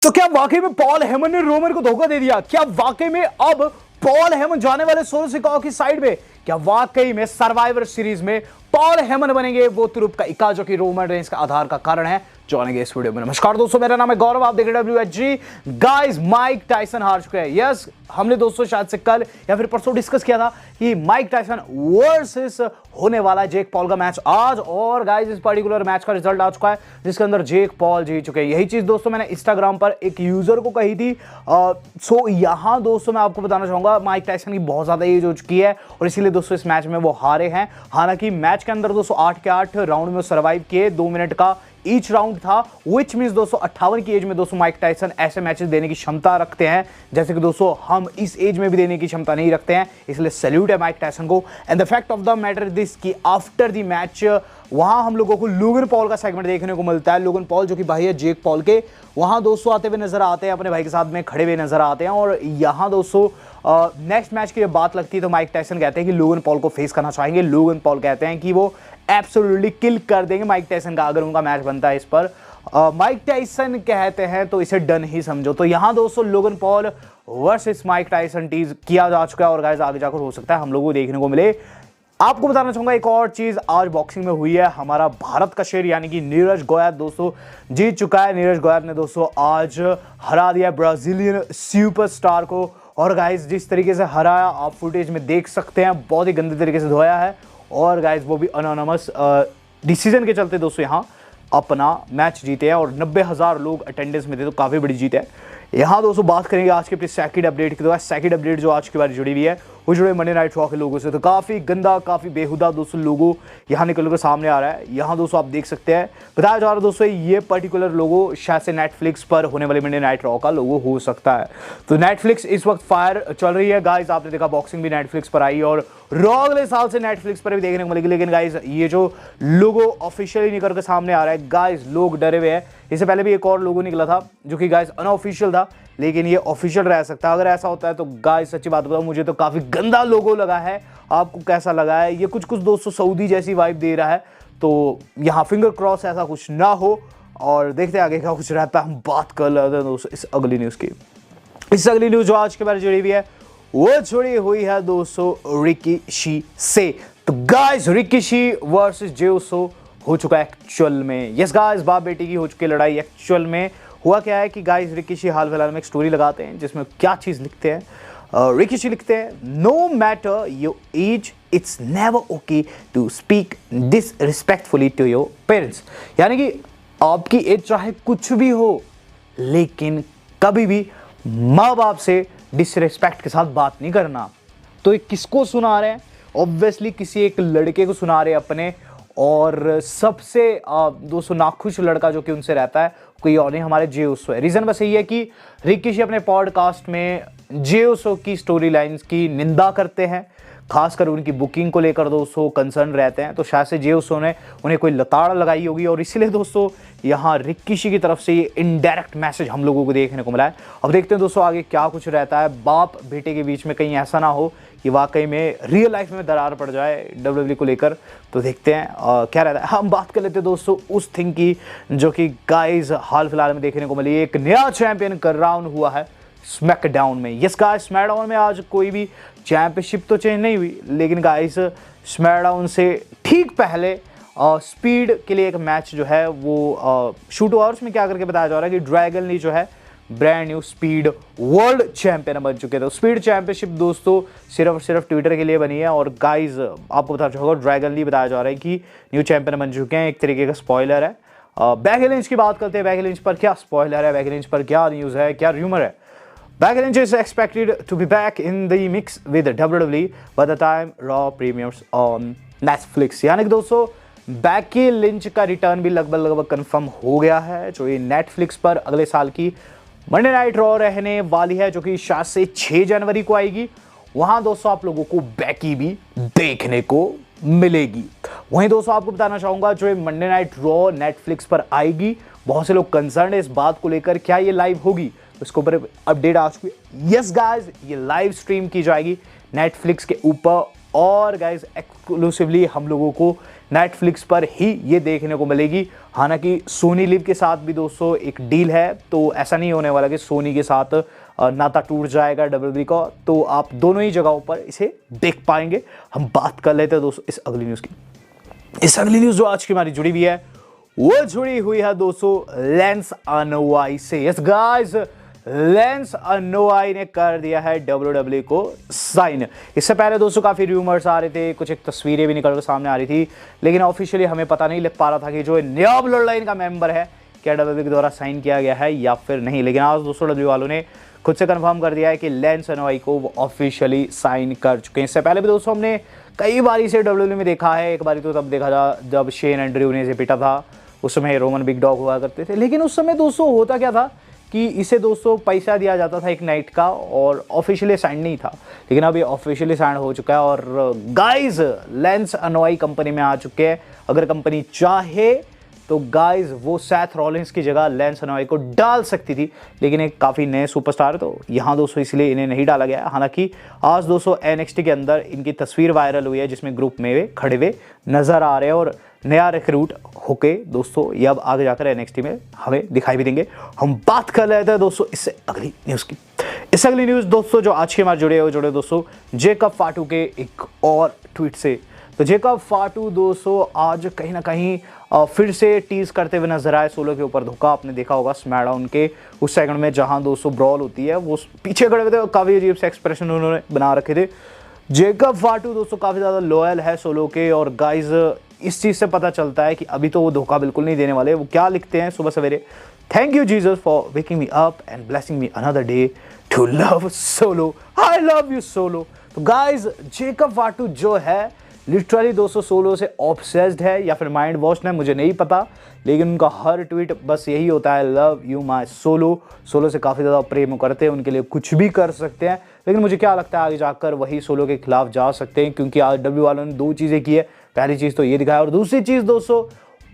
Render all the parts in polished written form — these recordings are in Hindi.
तो क्या वाकई में पॉल हेमन ने रोमन को धोखा दे दिया? क्या वाकई में अब पॉल हेमन जाने वाले सोलो सिकाओ की साइड में? क्या वाकई में सर्वाइवर सीरीज में पॉल हेमन बनेंगे वो तुरुप का इका जो कि रोमन रेंस का आधार का कारण है? जानेंगे इस वीडियो में। नमस्कार दोस्तों, मेरा नाम है गौरव, आप देख रहे हैं WHG। गाइस, माइक टायसन हार चुके हैं। यस, हमने दोस्तों शायद से कल या फिर परसों डिस्कस किया था कि माइक टायसन वर्सेस होने वाला है जेक पॉल का मैच आज। और गाइस, इस पर्टिकुलर मैच का रिजल्ट आ चुका है जिसके अंदर जेक पॉल जीत चुके हैं। यही चीज दोस्तों मैंने इंस्टाग्राम पर एक यूजर को कही थी। सो यहां दोस्तों मैं आपको बताना चाहूंगा, माइक टायसन की बहुत ज्यादा एज हो चुकी है और इसीलिए दोस्तों इस मैच में वो हारे हैं। हालांकि मैच के अंदर दोस्तों 8 के 8 राउंड में सर्वाइव किए, 2 मिनट का ईच राउंड था, विच मींस दोस्तों 58 की एज में दोस्तों माइक टायसन ऐसे मैचेस देने की क्षमता रखते हैं जैसे कि दोस्तों हम इस एज में भी देने की क्षमता नहीं रखते हैं। इसलिए सैल्यूट है माइक टायसन को। And the fact of the matter this कि आफ्टर द मैच वहां हम लोगों को लोगन पॉल का सेगमेंट देखने को मिलता है। लोगन पॉल जो कि भाई है जेक पॉल के, वहां दोस्तों आते हुए नजर आते हैं, अपने भाई के साथ में खड़े हुए नजर आते हैं। और यहां दोस्तों नेक्स्ट मैच की जब बात लगती है तो माइक टायसन कहते हैं कि लोगन पॉल को फेस करना चाहेंगे। लोगन पॉल कहते हैं कि वो एब्सोल्युटली किल कर देंगे माइक टायसन का अगर उनका मैच बनता है इस पर। माइक टायसन कहते हैं तो इसे डन ही समझो। तो यहां दोस्तों Logan Paul versus Mike Tyson tease किया जा चुका है और गाइस आगे जाकर हो सकता है हम लोगों को देखने को मिले। आपको बताना चाहूंगा एक और चीज आज बॉक्सिंग में हुई है। हमारा भारत का शेर यानी कि नीरज गोयत दोस्तों जीत चुका है। नीरज गोयत ने दोस्तों आज हरा दिया ब्राजीलियन सुपरस्टार को। और गाइस जिस तरीके से हराया आप फुटेज में देख सकते हैं, बहुत ही गंदे तरीके से धोया है। और गाइस वो भी अनोनिमस डिसीजन के चलते दोस्तों यहाँ अपना मैच जीते हैं और 90,000 लोग अटेंडेंस में थे, तो काफ़ी बड़ी जीत है। यहाँ दोस्तों बात करेंगे आज के अपने सेकंड अपडेट की। तो सेकंड अपडेट जो आज के बारे जुड़ी हुई है वो जुड़े मंडे नाइट रॉ के लोगों से। तो काफ़ी गंदा, काफ़ी बेहुदा दोस्तों लोगो यहाँ निकल कर सामने आ रहा है। यहाँ दोस्तों आप देख सकते हैं, बताया जा रहा है दोस्तों ये पर्टिकुलर लोगो शायद से नेटफ्लिक्स पर होने वाले मंडे नाइट रॉ का लोगो हो सकता है। तो नेटफ्लिक्स इस वक्त फायर चल रही है गाइज। आपने देखा बॉक्सिंग भी नेटफ्लिक्स पर आई और रॉ अगले साल से नेटफ्लिक्स पर भी देखने को मिलेगी। लेकिन गाइज ये जो लोगो ऑफिशियली निकल कर सामने आ रहा है गाइज, लोग डरे हुए हैं। इससे पहले भी एक और लोगो निकला था जो कि गाइज अनऑफिशियल था, लेकिन ये ऑफिशियल रह सकता है। अगर ऐसा होता है तो गाइस सच्ची बात बताऊं, मुझे तो काफी गंदा लोगो लगा है। आपको कैसा लगा है? ये कुछ दोस्तों सऊदी जैसी वाइब दे रहा है। तो यहाँ फिंगर क्रॉस ऐसा कुछ ना हो और देखते आगे क्या कुछ रहता है। हम बात कर लेते हैं दोस्तों इस अगली न्यूज की। इस अगली न्यूज जो आज के बारे जुड़ी हुई है वो जुड़ी हुई है दोस्तों रिकी शी से। तो गाइस रिकी शी वर्सेस जे उसो हो चुका है एक्चुअल में। यस गाइस, बाप बेटी की हो चुकी लड़ाई एक्चुअल में। हुआ क्या है कि गाइस रिकी शी हाल फिलहाल में एक स्टोरी लगाते हैं जिसमें क्या चीज़ लिखते हैं। रिकी शी लिखते हैं, no matter your age it's never okay to speak disrespectfully to your parents. यानी कि आपकी एज चाहे कुछ भी हो लेकिन कभी भी माँ बाप से डिसरिस्पेक्ट के साथ बात नहीं करना। तो ये किसको सुना रहे हैं? ऑब्वियसली किसी एक लड़के को सुना रहे हैं अपने। और सबसे दोस्तों नाखुश लड़का जो कि उनसे रहता है कोई और नहीं, हमारे जे उसो है। रीजन बस यही है कि रिकी शी अपने पॉडकास्ट में जे उसो की स्टोरी लाइन्स की निंदा करते हैं, खासकर उनकी बुकिंग को लेकर दोस्तों कंसर्न रहते हैं। तो शायद से जे उसो ने उन्हें कोई लताड़ लगाई होगी और इसीलिए दोस्तों यहाँ रिकी शी की तरफ से ये इनडायरेक्ट मैसेज हम लोगों को देखने को मिला है। अब देखते हैं दोस्तों आगे क्या कुछ रहता है। बाप बेटे के बीच में कहीं ऐसा ना हो कि वाकई में रियल लाइफ में दरार पड़ जाए WWE को लेकर। तो देखते हैं क्या रहता है। हम बात कर लेते हैं दोस्तों उस थिंग की जो कि गाइस हाल फिलहाल में देखने को मिली। एक नया चैंपियन क्राउन हुआ है स्मैकडाउन में। यस गाइस, स्मैकडाउन में आज कोई भी चैंपियनशिप तो चेंज नहीं हुई, लेकिन गाइस स्मैकडाउन से ठीक पहले स्पीड के लिए एक मैच जो है वो शूट आवर्स में क्या करके बताया जा रहा है कि ड्रैगन ली जो है brand new speed world champion बन चुके थे। स्पीड चैंपियनशिप दोस्तों सिर्फ ट्विटर के लिए बनी है। और गाइस आपको पता होगा ड्रैगन ली बताया जा रहा है कि न्यू चैंपियन बन चुके हैं। एक तरीके का स्पॉइलर है। बेकी लिंच की बात करते हैं। बेकी लिंच पर क्या स्पॉइलर है, बेकी लिंच पर क्या न्यूज़ है, क्या र्यूमर है? Becky Lynch is expected to be back in the mix with WWE by the time Raw premieres on Netflix। यानी कि दोस्तों बेकी लिंच का रिटर्न भी लगभग कंफर्म हो गया है, जो ये नेटफ्लिक्स पर अगले साल की मंडे नाइट रॉ रहने वाली है, जो कि शायद से 6 जनवरी को आएगी। वहां दोस्तों आप लोगों को बेकी भी देखने को मिलेगी। वहीं दोस्तों आपको बताना चाहूंगा जो मंडे नाइट रॉ नेटफ्लिक्स पर आएगी, बहुत से लोग कंसर्न है इस बात को लेकर क्या ये लाइव होगी। उसके ऊपर अपडेट आ चुकी है। यस गाइस, ये लाइव स्ट्रीम की जाएगी नेटफ्लिक्स के ऊपर और गाइज एक्सक्लूसिवली हम लोगों को नेटफ्लिक्स पर ही ये देखने को मिलेगी। हालांकि सोनी लिव के साथ भी दोस्तों एक डील है, तो ऐसा नहीं होने वाला कि सोनी के साथ नाता टूट जाएगा WWE का, तो आप दोनों ही जगहों पर इसे देख पाएंगे। हम बात कर लेते हैं दोस्तों इस अगली न्यूज़ की। इस अगली न्यूज़ जो आज की हमारी जुड़ी हुई है वो जुड़ी हुई है दोस्तों लेंस अनोआई से। यस गाइस, लेंस अनोआई ने कर दिया है WWE को साइन। इससे पहले दोस्तों काफी रूमर्स आ रहे थे, कुछ एक तस्वीरें भी निकल कर सामने आ रही थी, लेकिन ऑफिशियली हमें पता नहीं लग पा रहा था कि जो नया ब्लड लाइन का मेंबर है क्या WWE के द्वारा साइन किया गया है या फिर नहीं। लेकिन आज दोस्तों WWE वालों ने खुद से कंफर्म कर दिया है कि लेंस अनोआई को वो ऑफिशियली साइन कर चुके हैं। इससे पहले भी दोस्तों हमने कई बार इसे WWE में देखा है। एक बार तो तब देखा था जब शेन एंड्रयू ने इसे पीटा था, उस समय रोमन बिग डॉग हुआ करते थे। लेकिन उस समय दोस्तों होता क्या था कि इसे दोस्तों पैसा दिया जाता था एक नाइट का, और ऑफिशियली साइन नहीं था। लेकिन अब ये ऑफिशियली साइन हो चुका है और गाइज लेंस अनोआई कंपनी में आ चुके हैं। अगर कंपनी चाहे तो गाइज वो सैथ रॉलिंस की जगह लेंस अनोआई को डाल सकती थी, लेकिन एक काफ़ी नए सुपरस्टार है तो यहाँ दोस्तों इसलिए इन्हें नहीं डाला गया है। हालांकि आज दोस्तों NXT के अंदर इनकी तस्वीर वायरल हुई है जिसमें ग्रुप में वे खड़े हुए नजर आ रहे हैं और नया रिक्रूट होके दोस्तों ये अब आगे जाकर NXT में हमें दिखाई भी देंगे। हम बात कर लेते हैं दोस्तों इससे अगली न्यूज़ की। इस अगली न्यूज़ दोस्तों जो आज के हमारे जुड़े दोस्तों जेकब फाटू के एक और ट्वीट से। तो जेकब फाटू दोस्तों आज कहीं ना कहीं फिर से टीज करते हुए नजर आए सोलो के ऊपर धोखा। आपने देखा होगा स्मैकडाउन के उस सेकंड में जहां दोस्तों ब्रॉल होती है, वो पीछे खड़े हुए थे और काफ़ी अजीब से एक्सप्रेशन उन्होंने बना रखे थे। जेकब फाटू दोस्तों काफ़ी ज़्यादा लॉयल है सोलो के, और गाइज इस चीज़ से पता चलता है कि अभी तो वो धोखा बिल्कुल नहीं देने वाले। वो क्या लिखते हैं सुबह सवेरे, thank you Jesus for waking me up and blessing me another day to love Solo, I love you Solo. तो गाइज जेकब फाटू जो है लिटरली दोस्तों सोलो से ऑब्सेस्ड है या फिर माइंड वॉश है, मुझे नहीं पता, लेकिन उनका हर ट्वीट बस यही होता है love you my solo. Solo से काफ़ी ज़्यादा प्रेम करते हैं, उनके लिए कुछ भी कर सकते हैं। लेकिन मुझे क्या लगता है आगे जाकर वही सोलो के खिलाफ जा सकते हैं, क्योंकि आज WWE वालों ने दो चीज़ें की है। पहली चीज़ तो ये दिखाया, और दूसरी चीज़ दोस्तों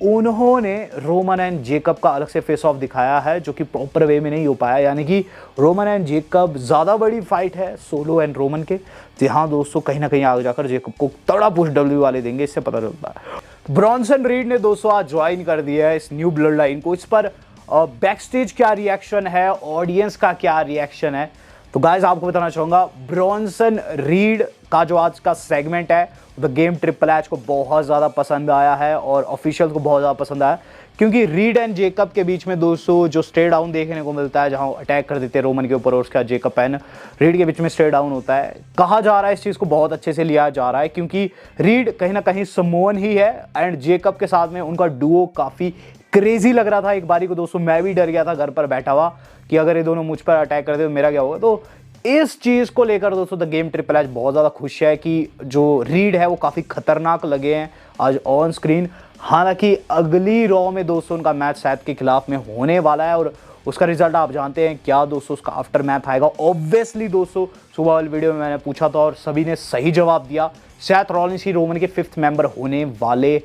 उन्होंने रोमन एंड जेकब का अलग से फेस ऑफ दिखाया है जो कि प्रॉपर वे में नहीं हो पाया। यानी कि रोमन एंड जेकब ज़्यादा बड़ी फाइट है सोलो एंड रोमन के, जहाँ दोस्तों कहीं ना कहीं आगे जाकर जेकब को तड़ा पुश WWE वाले देंगे, इससे पता चलता है। ब्रॉन्सन रीड ने दोस्तों आज ज्वाइन कर दिया है इस न्यू ब्लड लाइन को। इस पर बैकस्टेज क्या रिएक्शन है, ऑडियंस का क्या रिएक्शन है, तो गाइज आपको बताना चाहूँगा ब्रॉन्सन रीड का जो आज का सेगमेंट है द गेम ट्रिपल एच को बहुत ज़्यादा पसंद आया है और ऑफिशियल को बहुत ज़्यादा पसंद आया, क्योंकि रीड एंड जेकब के बीच में दोस्तों जो स्टे डाउन देखने को मिलता है, जहां अटैक कर देते हैं रोमन के ऊपर और उसके बाद जेकब एंड रीड के बीच में स्टे डाउन होता है। कहा जा रहा है इस चीज़ को बहुत अच्छे से लिया जा रहा है, क्योंकि रीड कहीं ना कहीं समोन ही है एंड जेकब के साथ में उनका डुओ काफ़ी क्रेजी लग रहा था। एक बारी को दोस्तों मैं भी डर गया था घर पर बैठा हुआ कि अगर ये दोनों मुझ पर अटैक करते तो मेरा क्या होगा। तो इस चीज़ को लेकर दोस्तों द गेम ट्रिपल एच बहुत ज़्यादा खुश है कि जो रीड है वो काफ़ी खतरनाक लगे हैं आज ऑन स्क्रीन। हालांकि अगली रॉ में दोस्तों उनका मैच सैथ के खिलाफ में होने वाला है और उसका रिजल्ट आप जानते हैं क्या दोस्तों, उसका आफ्टर मैथ आएगा। ऑब्वियसली दोस्तों सुबह वाली वीडियो में मैंने पूछा था और सभी ने सही जवाब दिया, सैथ रॉलिंस ही रोमन के 5th मेंबर होने वाले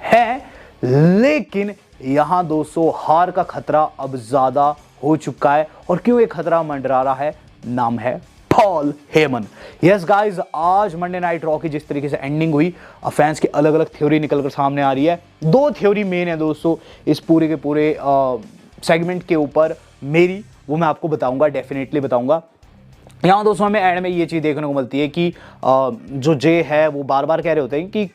हैं। लेकिन यहाँ दोस्तों हार का खतरा अब ज़्यादा हो चुका है, और क्यों ये खतरा मंडरा रहा है, नाम है पॉल हेमन। यस गाइस, आज मंडे नाइट रॉ की जिस तरीके से एंडिंग हुई, फैंस की अलग अलग थ्योरी निकलकर सामने आ रही है। दो थ्योरी मेन है दोस्तों इस पूरे के पूरे सेगमेंट के ऊपर मेरी, वो मैं आपको बताऊंगा, डेफिनेटली बताऊंगा। यहाँ दोस्तों हमें एंड में ये चीज़ देखने को मिलती है कि जो जे है वो बार बार कह रहे होते हैं कि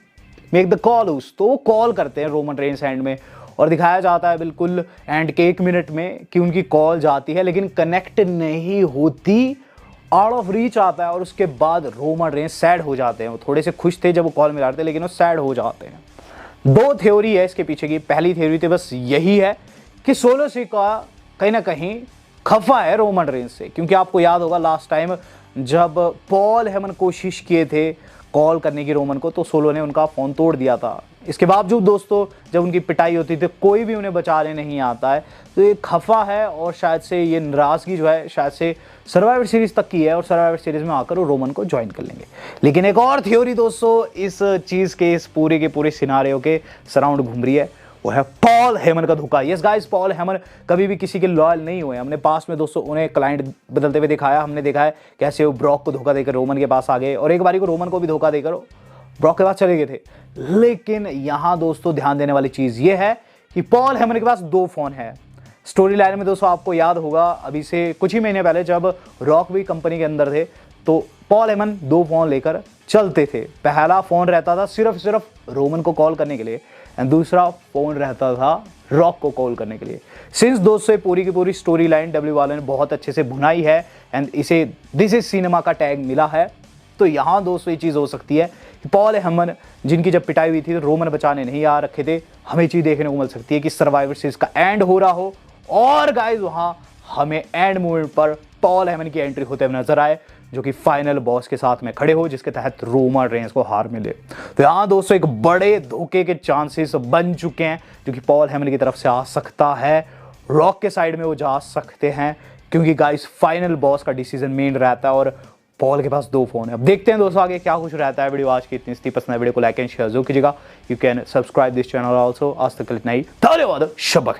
मेक द कॉल उस, तो वो कॉल करते हैं रोमन रेंस एंड में, और दिखाया जाता है बिल्कुल एंड के 1 मिनट में कि उनकी कॉल जाती है लेकिन कनेक्ट नहीं होती, आउट ऑफ रीच आता है, और उसके बाद रोमन रेंस सैड हो जाते हैं। वो थोड़े से खुश थे जब वो कॉल मिला रहे थे, लेकिन वो सैड हो जाते हैं। दो थ्योरी है इसके पीछे की। पहली थ्योरी तो बस यही है कि सोलो सिकोआ कहीं ना कहीं खफा है रोमन रेंस से, क्योंकि आपको याद होगा लास्ट टाइम जब पॉल हेमन कोशिश किए थे कॉल करने की रोमन को, तो सोलो ने उनका फ़ोन तोड़ दिया था। इसके बावजूद दोस्तों जब उनकी पिटाई होती थी कोई भी उन्हें बचाने नहीं आता है, तो ये खफा है और शायद से ये नाराज़गी जो है शायद से सर्वाइवर सीरीज़ तक की है, और सर्वाइवर सीरीज़ में आकर वो रोमन को ज्वाइन कर लेंगे। लेकिन एक और थ्योरी दोस्तों इस चीज़ के, इस पूरे के पूरे सिनारियो के सराउंड घूम रही है, वो है पॉल हेमन का धोखा। यस गाइस, पॉल हेमन कभी भी किसी के लॉयल नहीं हुए। हमने पास में दोस्तों उन्हें क्लाइंट बदलते हुए दिखाया, हमने देखा है कैसे वो ब्रॉक को धोखा देकर रोमन के पास आ गए और एक बारी को रोमन को भी धोखा देकर ब्रॉक के पास चले गए थे। लेकिन यहां दोस्तों ध्यान देने वाली चीज ये है कि पॉल हेमन के पास 2 फोन है। स्टोरी लाइन में दोस्तों आपको याद होगा अभी से कुछ ही महीने पहले जब रॉक भी कंपनी के अंदर थे तो पॉल हेमन 2 फोन लेकर चलते थे। पहला फोन रहता था सिर्फ रोमन को कॉल करने के लिए एंड दूसरा फोन रहता था रॉक को कॉल करने के लिए। सिंस दोस्तों पूरी की पूरी स्टोरी लाइन डब्ल्यू वाले ने बहुत अच्छे से बुनाई है एंड इसे दिस इज सिनेमा का टैग मिला है। तो यहाँ दोस्तों ये चीज़ हो सकती है कि पॉल हेमन जिनकी जब पिटाई हुई थी तो रोमन बचाने नहीं आ रखे थे, हमें चीज़ देखने को मिल सकती है कि सर्वाइवर सीरीज का एंड हो रहा हो और गाइस वहाँ हमें एंड मोमेंट पर पॉल हेमन की एंट्री होते हुए नजर आए जो कि फाइनल बॉस के साथ में खड़े हो जिसके तहत रोमन रेंस को हार मिले। तो यहाँ दोस्तों एक बड़े धोखे के चांसेस बन चुके हैं जो कि पॉल हेमन की तरफ से आ सकता है, रॉक के साइड में वो जा सकते हैं क्योंकि गाइस फाइनल बॉस का डिसीजन मेन रहता है और पॉल के पास 2 फोन है। अब देखते हैं दोस्तों आगे क्या कुछ रहता है। वीडियो आज की इतनी सी पसंद है, वीडियो को लाइक एंड शेयर जरूर कीजिएगा। You can subscribe this channel also. आज तक इतना ही, धन्यवाद, शब्बा खैर।